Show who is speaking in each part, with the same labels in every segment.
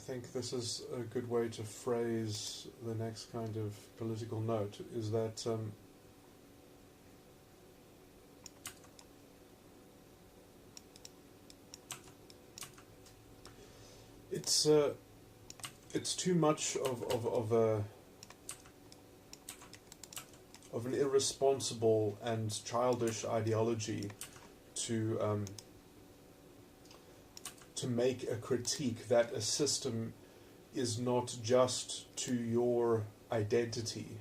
Speaker 1: think this is a good way to phrase the next kind of political note, is that it's too much of an irresponsible and childish ideology to make a critique that a system is not just to your identity,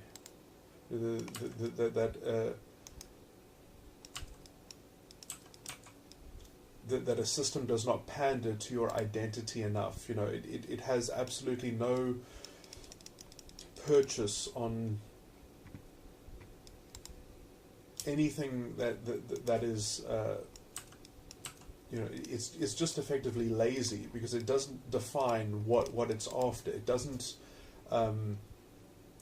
Speaker 1: that a system does not pander to your identity enough. It has absolutely no purchase on anything that is it's just effectively lazy, because it doesn't define what it's after. It doesn't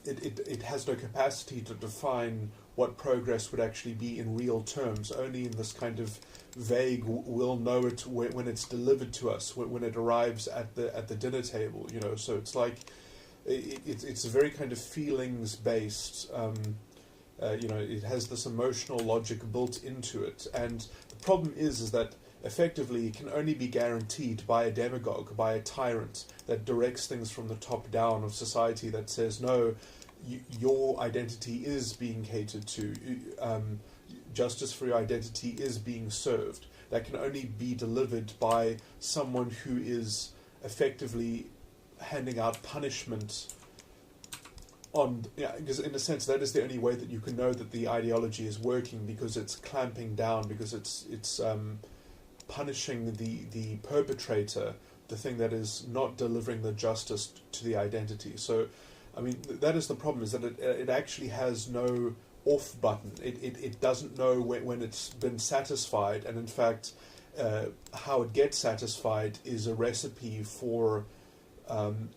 Speaker 1: it has no capacity to define what progress would actually be in real terms, only in this kind of vague, we'll know it when it's delivered to us, when it arrives at the dinner table. So it's like it's a very kind of feelings based. It has this emotional logic built into it, and the problem is that effectively it can only be guaranteed by a demagogue, by a tyrant that directs things from the top down of society, that says, no, your identity is being catered to, justice for your identity is being served. That can only be delivered by someone who is effectively handing out punishment because in a sense that is the only way that you can know that the ideology is working, because it's clamping down, because it's punishing the perpetrator, the thing that is not delivering the justice to the identity. So, I mean, that is the problem, is that it actually has no off button. It doesn't know when it's been satisfied, and in fact, how it gets satisfied is a recipe for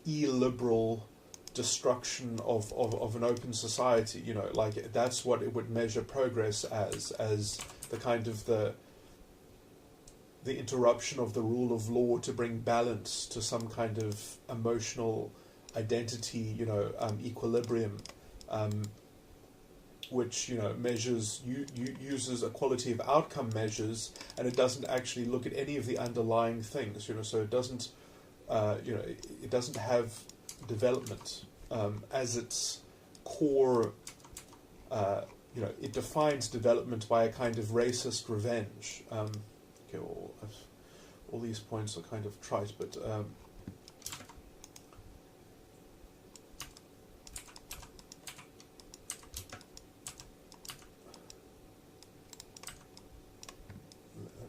Speaker 1: illiberal destruction of an open society. Like that's what it would measure progress as the kind of the interruption of the rule of law to bring balance to some kind of emotional identity, equilibrium, which measures uses a quality of outcome measures, and it doesn't actually look at any of the underlying things. So it doesn't it doesn't have development as its core. It defines development by a kind of racist revenge. Okay, all these points are kind of trite, but let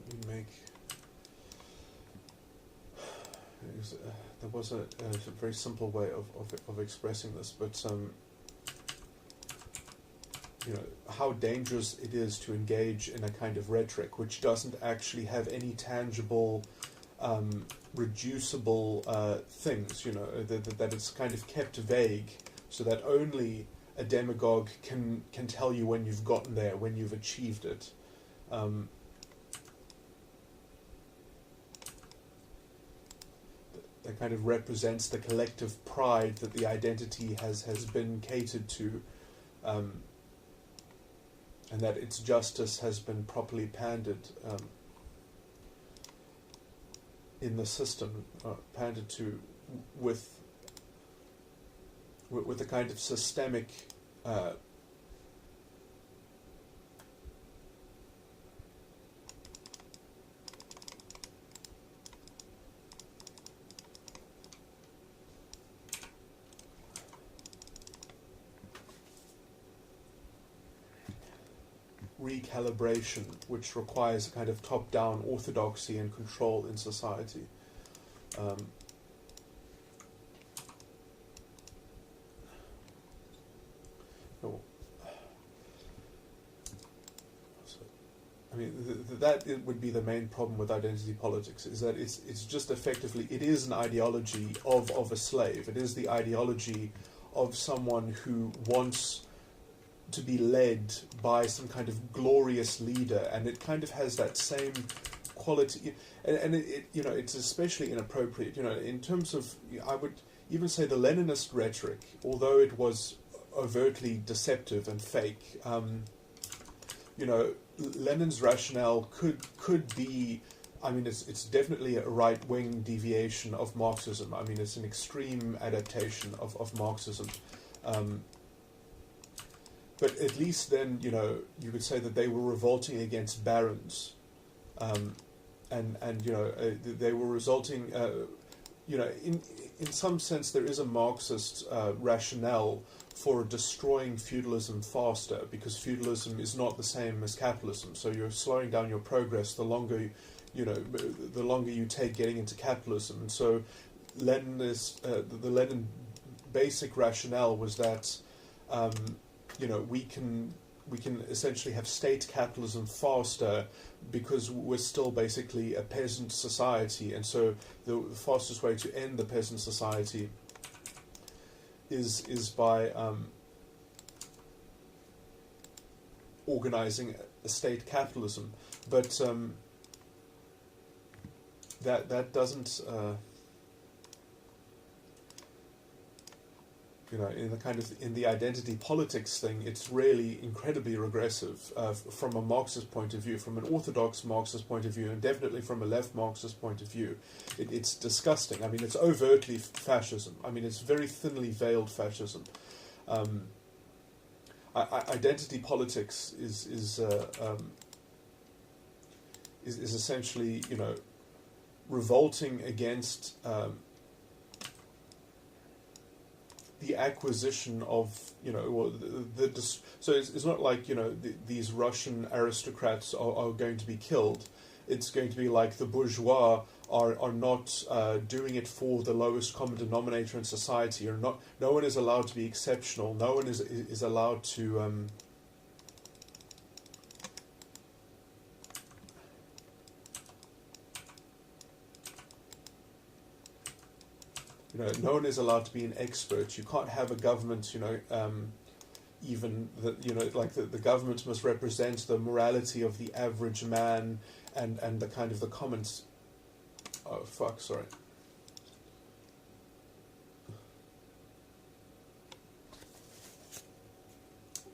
Speaker 1: me make. There was a very simple way of expressing this, but how dangerous it is to engage in a kind of rhetoric which doesn't actually have any tangible, reducible things. That it's kind of kept vague, so that only a demagogue can tell you when you've gotten there, when you've achieved it. That kind of represents the collective pride that the identity has been catered to, and that its justice has been properly pandered in the system, pandered to with a kind of systemic recalibration, which requires a kind of top-down orthodoxy and control in society. I mean, that would be the main problem with identity politics, is that it's just effectively, it is an ideology of a slave. It is the ideology of someone who wants to be led by some kind of glorious leader, and it kind of has that same inequality, and it's especially inappropriate, in terms of, I would even say the Leninist rhetoric, although it was overtly deceptive and fake. Lenin's rationale could be, I mean, it's definitely a right-wing deviation of Marxism. I mean, it's an extreme adaptation of Marxism. But at least then, you could say that they were revolting against barons, they were resulting, in some sense, there is a Marxist rationale for destroying feudalism faster, because feudalism is not the same as capitalism. So you're slowing down your progress the longer you take getting into capitalism. And so the Lenin basic rationale was that we can essentially have state capitalism faster because we're still basically a peasant society, and so the fastest way to end the peasant society is by organizing a state capitalism. But that doesn't in the identity politics thing, it's really incredibly regressive from a Marxist point of view, from an orthodox Marxist point of view, and definitely from a left Marxist point of view. It's disgusting. I mean, it's overtly fascism. I mean, it's very thinly veiled fascism. Identity politics is essentially, revolting against the acquisition of, so it's not like, these Russian aristocrats are going to be killed. It's going to be like the bourgeois are not doing it for the lowest common denominator in society, or not. No one is allowed to be exceptional. No one is allowed to no one is allowed to be an expert. You can't have a government, even that, like the government must represent the morality of the average man and the kind of the comments. Oh, fuck, sorry.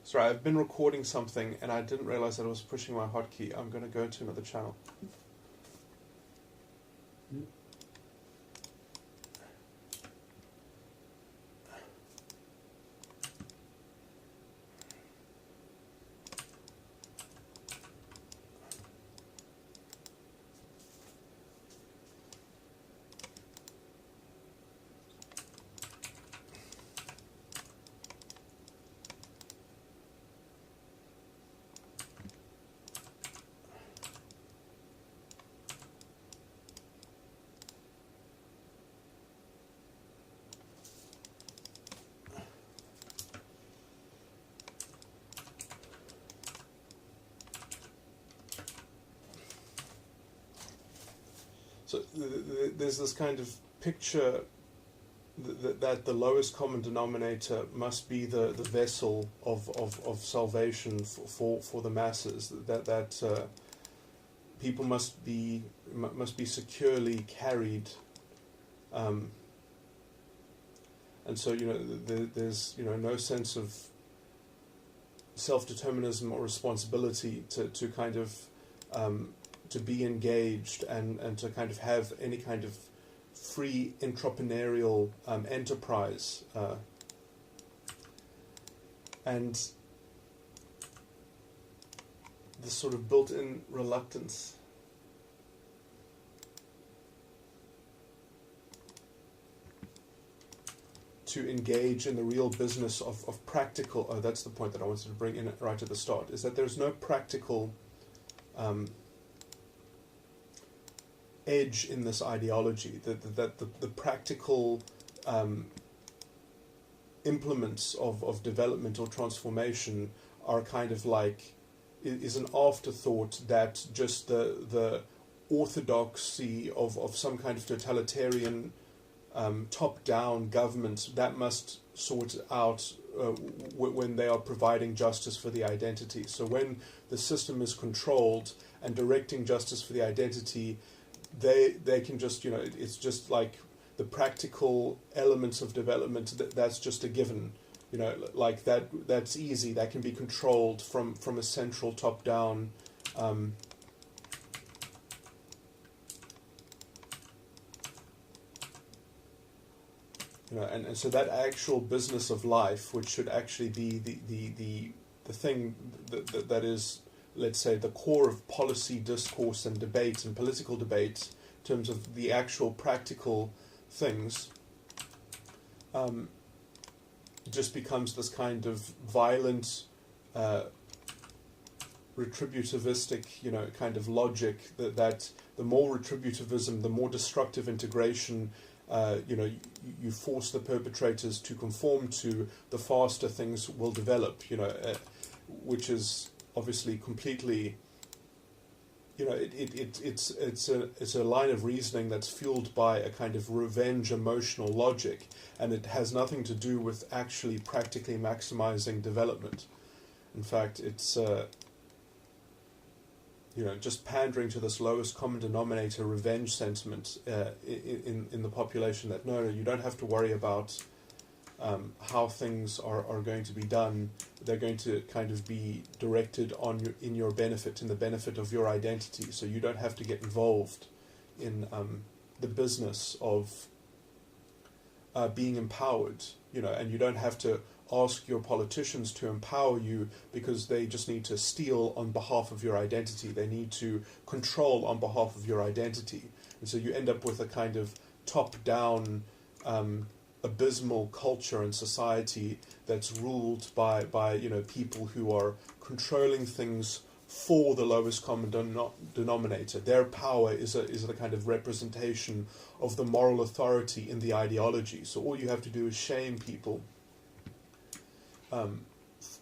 Speaker 1: Sorry, I've been recording something and I didn't realize that I was pushing my hotkey. I'm going to go to another channel. So there's this kind of picture that the lowest common denominator must be the vessel of salvation for the masses. That people must be securely carried, and so there's no sense of self-determinism or responsibility to kind of to be engaged and to kind of have any kind of free entrepreneurial enterprise, and this sort of built-in reluctance to engage in the real business of practical. Oh, that's the point that I wanted to bring in right at the start, is that there's no practical edge in this ideology, that the practical implements of development or transformation are kind of like, is an afterthought that just the orthodoxy of some kind of totalitarian top-down government that must sort out when they are providing justice for the identity. So when the system is controlled and directing justice for the identity, they can just, it's just like the practical elements of development, that's just a given. Like that's easy. That can be controlled from a central top-down and so that actual business of life, which should actually be the thing that is, let's say, the core of policy discourse and debate and political debate in terms of the actual practical things, just becomes this kind of violent, retributivistic, kind of logic that the more retributivism, the more destructive integration, you force the perpetrators to conform to, the faster things will develop, which is obviously completely, it's a line of reasoning that's fueled by a kind of revenge emotional logic, and it has nothing to do with actually practically maximizing development. In fact, it's just pandering to this lowest common denominator revenge sentiment in the population, that no, you don't have to worry about how things are going to be done. They're going to kind of be directed in your benefit, in the benefit of your identity. So you don't have to get involved in the business of being empowered, and you don't have to ask your politicians to empower you, because they just need to steal on behalf of your identity. They need to control on behalf of your identity. And so you end up with a kind of top-down, abysmal culture and society that's ruled by people who are controlling things for the lowest common denominator. Their power is a kind of representation of the moral authority in the ideology. So all you have to do is shame people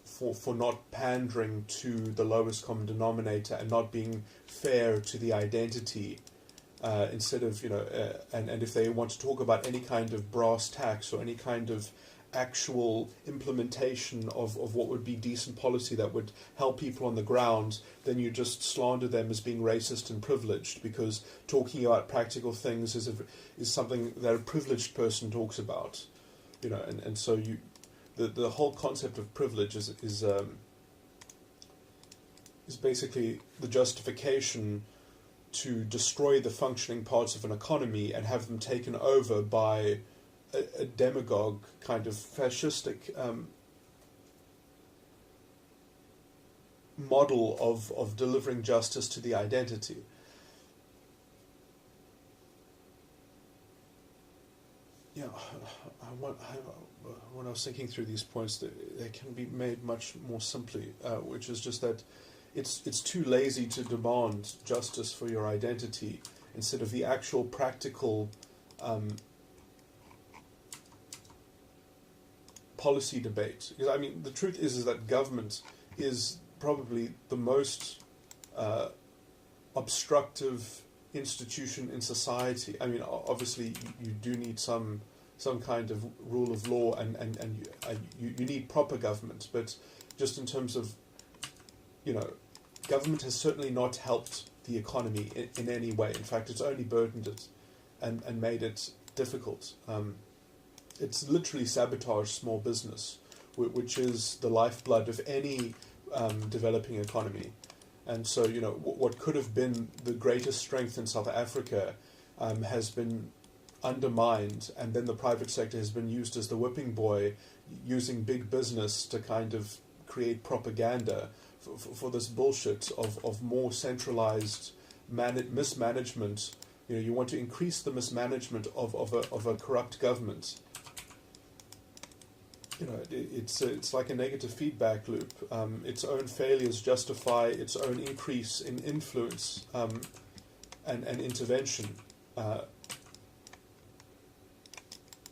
Speaker 1: for not pandering to the lowest common denominator and not being fair to the identity, instead of, and if they want to talk about any kind of brass tacks or any kind of actual implementation of what would be decent policy that would help people on the ground, then you just slander them as being racist and privileged, because talking about practical things is something that a privileged person talks about, and so the whole concept of privilege is basically the justification to destroy the functioning parts of an economy and have them taken over by a demagogue, kind of fascistic model of delivering justice to the identity. When I was thinking through these points, they can be made much more simply, which is just that it's too lazy to demand justice for your identity instead of the actual practical policy debate. Because the truth is that government is probably the most obstructive institution in society. Obviously you do need some kind of rule of law, and you need proper government, but just in terms of, government has certainly not helped the economy in any way. In fact, it's only burdened it and made it difficult. It's literally sabotaged small business, which is the lifeblood of any developing economy. And so, what could have been the greatest strength in South Africa has been undermined, and then the private sector has been used as the whipping boy, using big business to kind of create propaganda for this bullshit of more centralized mismanagement. You want to increase the mismanagement of a corrupt government. It's like a negative feedback loop. Its own failures justify its own increase in influence and intervention.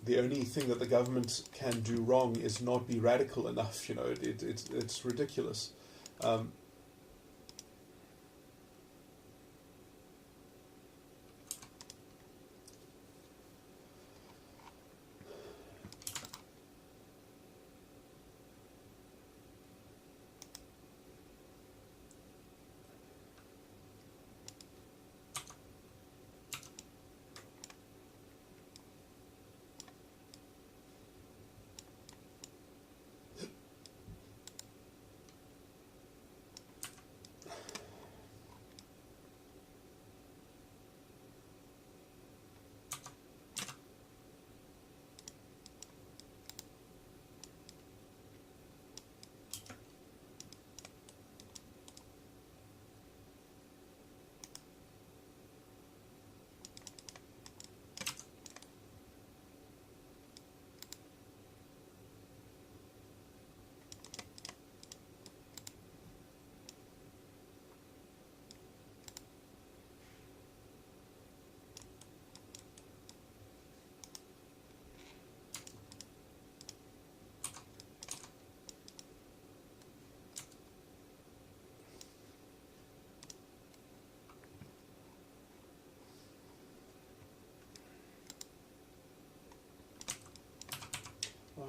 Speaker 1: The only thing that the government can do wrong is not be radical enough. It's ridiculous.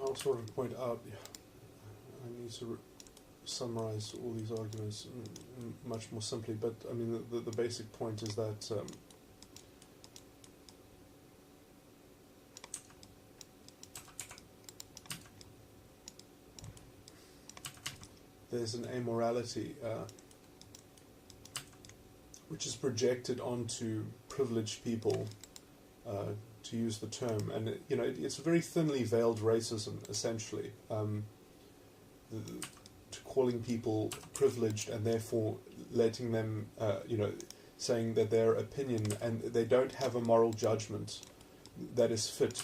Speaker 1: I'll sort of point out, I need to summarize all these arguments much more simply, but I mean the basic point is that there's an amorality which is projected onto privileged people, to use the term, and it's a very thinly veiled racism, essentially, to calling people privileged and therefore letting them, saying that their opinion, and they don't have a moral judgment that is fit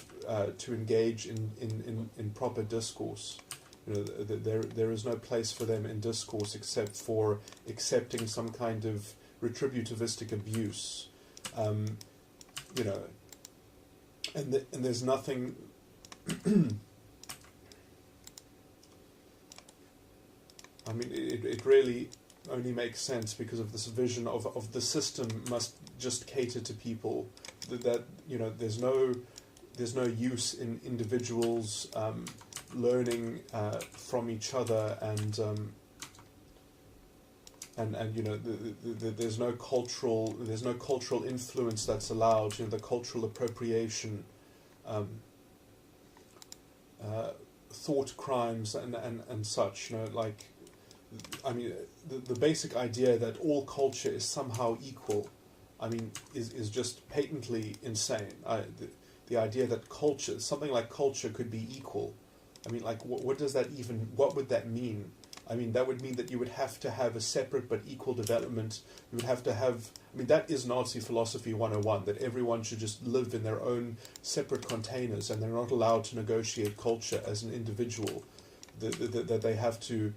Speaker 1: to engage in proper discourse. There is no place for them in discourse except for accepting some kind of retributivistic abuse, and there's nothing. I mean, it really only makes sense because of this vision of the system must just cater to people. That there's no use in individuals learning from each other, and there's no cultural influence that's allowed. The cultural appropriation, thought crimes and such. I mean, the basic idea that all culture is somehow equal, I mean, is just patently insane. The idea that something like culture could be equal. I mean, what would that mean? I mean, that would mean that you would have to have a separate but equal development. You would have to have, I mean, that is Nazi philosophy 101, that everyone should just live in their own separate containers and they're not allowed to negotiate culture as an individual. That they have to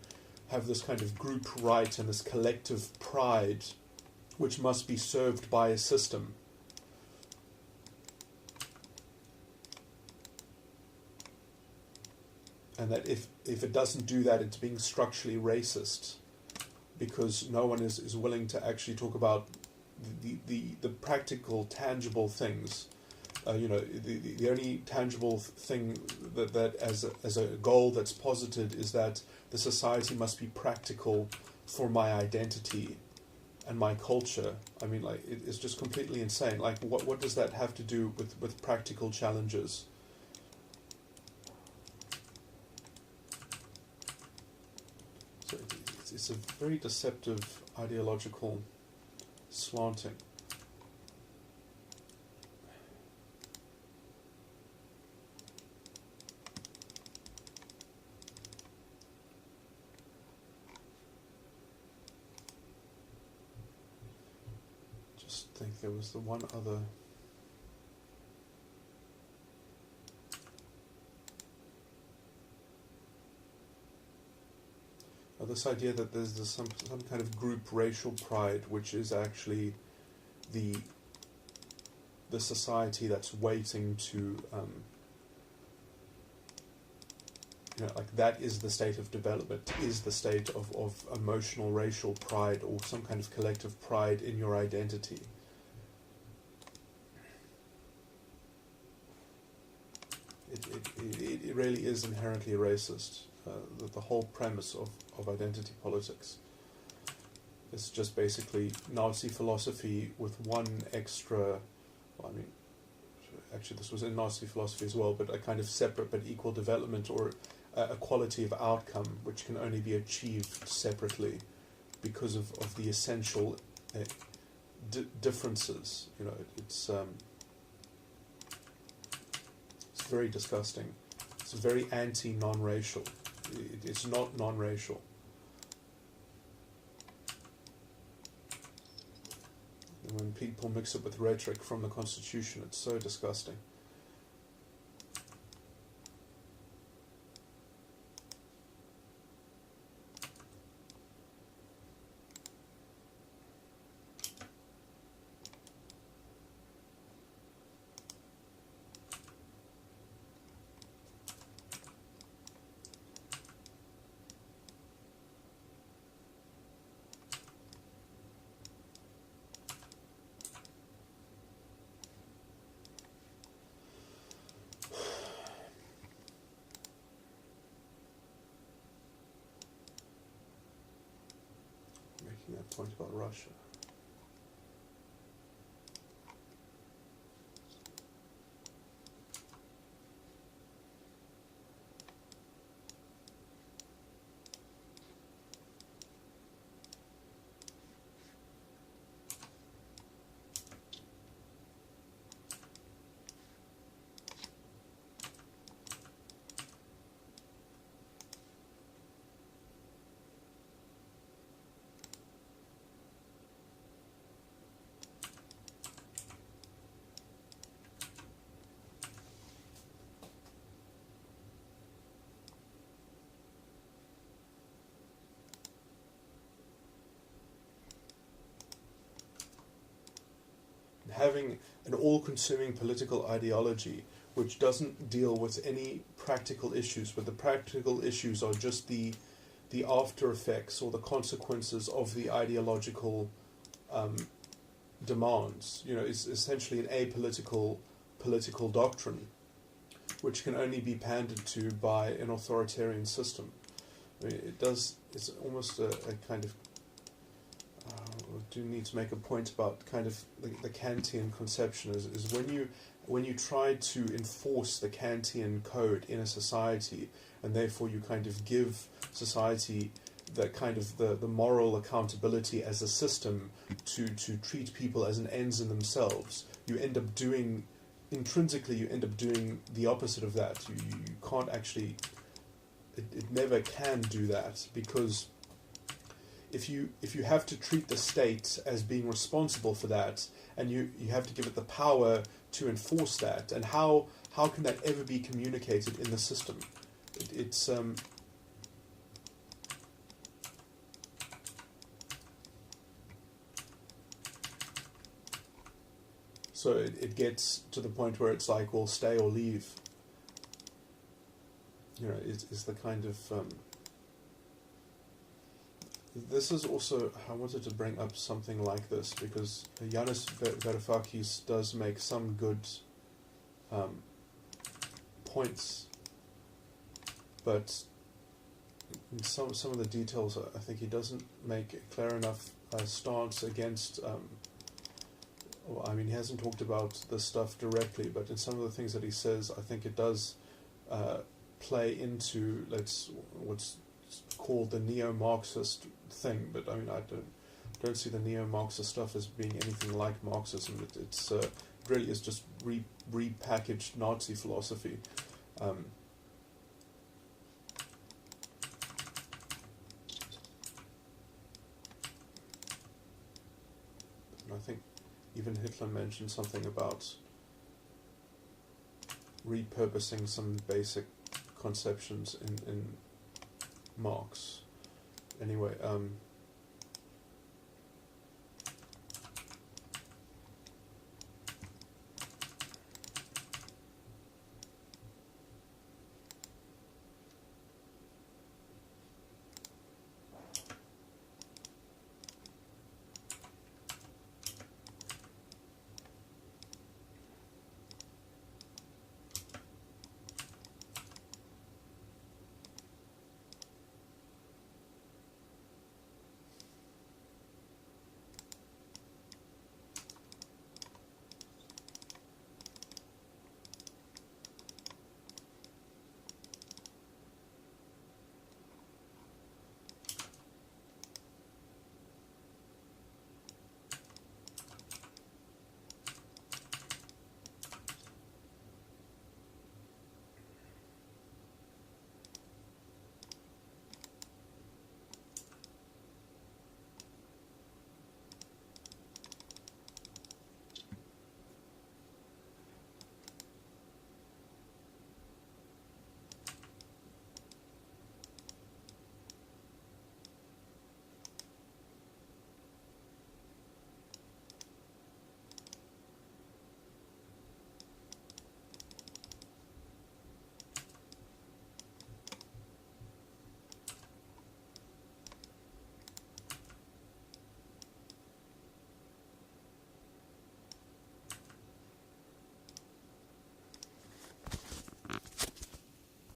Speaker 1: have this kind of group right and this collective pride which must be served by a system. And that if it doesn't do that, it's being structurally racist, because no one is willing to actually talk about the practical, tangible things. The only tangible thing that as a goal that's posited is that the society must be practical for my identity and my culture. I mean, it's just completely insane. What does that have to do with practical challenges? So it's a very deceptive ideological slanting. I think there was the one other. This idea that there's some kind of group racial pride, which is actually the society that's waiting to, that is the state of development, is the state of emotional racial pride or some kind of collective pride in your identity. It really is inherently racist. The whole premise of identity politics is just basically Nazi philosophy with one extra, actually this was in Nazi philosophy as well, but a kind of separate but equal development, or a quality of outcome which can only be achieved separately because of the essential differences. It's very disgusting. It's very anti-non-racial. It's not non-racial. And when people mix it with rhetoric from the Constitution, it's so disgusting. point about Russia. Having an all-consuming political ideology which doesn't deal with any practical issues, but the practical issues are just the after effects or the consequences of the ideological demands. You know, it's essentially an apolitical political doctrine, which can only be pandered to by an authoritarian system. I mean, it does. It's almost a kind of. I do need to make a point about kind of the Kantian conception is when you try to enforce the Kantian code in a society, and therefore you kind of give society the kind of the moral accountability as a system to treat people as an ends in themselves, you end up doing intrinsically the opposite of that. You can't actually, it never can do that, because if you have to treat the state as being responsible for that, and you have to give it the power to enforce that, and how can that ever be communicated in the system? So it gets to the point where it's like, well, stay or leave. You know, is the kind of this is also, I wanted to bring up something like this because Yanis Varoufakis does make some good points, but in some of the details, I think he doesn't make a clear enough stance against. Well, I mean, he hasn't talked about this stuff directly, but in some of the things that he says, I think it does play into what's called the neo-Marxist thing. But I mean, I don't see the neo-Marxist stuff as being anything like Marxism. It's really is just repackaged Nazi philosophy. And I think even Hitler mentioned something about repurposing some basic conceptions in Marx. Anyway,